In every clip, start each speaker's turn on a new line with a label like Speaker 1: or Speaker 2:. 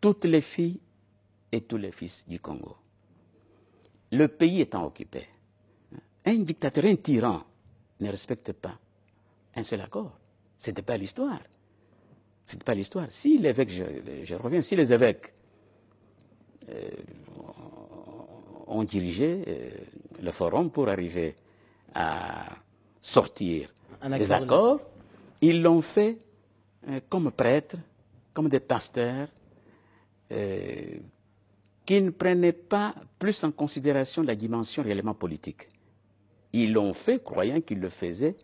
Speaker 1: toutes les filles et tous les fils du Congo. Le pays étant occupé, un dictateur, un tyran ne respecte pas un seul accord. Ce n'était pas l'histoire. Ce n'était pas l'histoire. Si l'évêque, je reviens, si les évêques ont dirigé le forum pour arriver à sortir des accords, ils l'ont fait comme prêtres, comme des pasteurs, qui ne prenaient pas plus en considération la dimension réellement politique. Ils l'ont fait croyant qu'ils le faisaient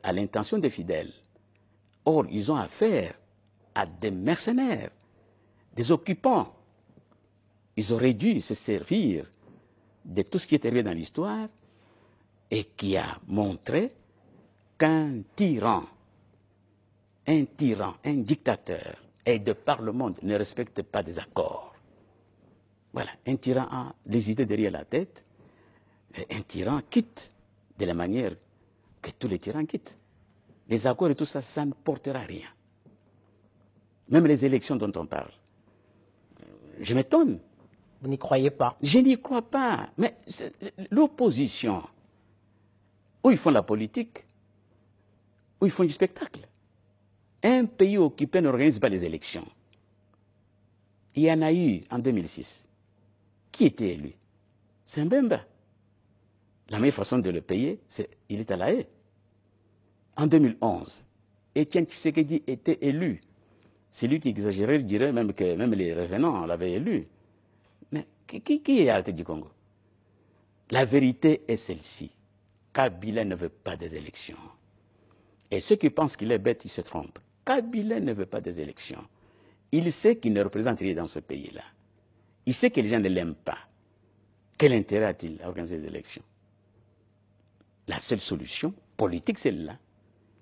Speaker 1: à l'intention des fidèles. Or, ils ont affaire à des mercenaires, des occupants. Ils auraient dû se servir de tout ce qui est arrivé dans l'histoire et qui a montré qu'un tyran, un dictateur, et de par le monde ne respecte pas des accords. Voilà, un tyran a les idées derrière la tête, et un tyran quitte de la manière que tous les tyrans quittent. Les accords et tout ça, ça ne portera rien. Même les élections dont on parle. Je m'étonne.
Speaker 2: Vous n'y croyez pas?
Speaker 1: Je n'y crois pas. Mais l'opposition, où ils font la politique, où ils font du spectacle. Un pays occupé n'organise pas les élections. Il y en a eu en 2006. Qui était élu? C'est Mbemba. La meilleure façon de le payer, c'est il est à la haie. En 2011, Étienne Tshisekedi était élu. C'est lui qui exagérait, il dirait même que même les revenants l'avaient élu. Mais qui est à la tête du Congo? La vérité est celle-ci. Kabila ne veut pas des élections. Et ceux qui pensent qu'il est bête, ils se trompent. Kabila ne veut pas des élections. Il sait qu'il ne représente rien dans ce pays-là. Il sait que les gens ne l'aiment pas. Quel intérêt a-t-il à organiser des élections? La seule solution politique, celle-là,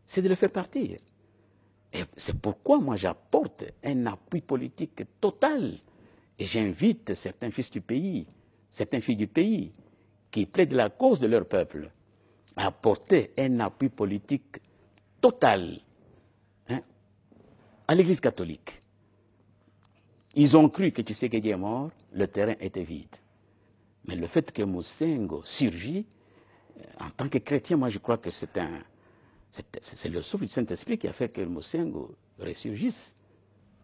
Speaker 1: c'est de le faire partir. Et c'est pourquoi moi j'apporte un appui politique total. Et j'invite certains fils du pays, certaines filles du pays, qui plaident la cause de leur peuple, à apporter un appui politique total à l'Église catholique. Ils ont cru que Tshisekedi est mort, le terrain était vide. Mais le fait que Moussengo surgit, en tant que chrétien, moi je crois que c'est le souffle du Saint-Esprit qui a fait que Moussengo ressurgisse.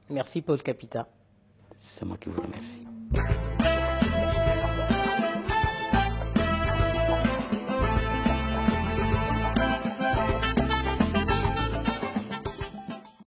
Speaker 2: Merci Paul Kapita.
Speaker 1: C'est moi qui vous remercie.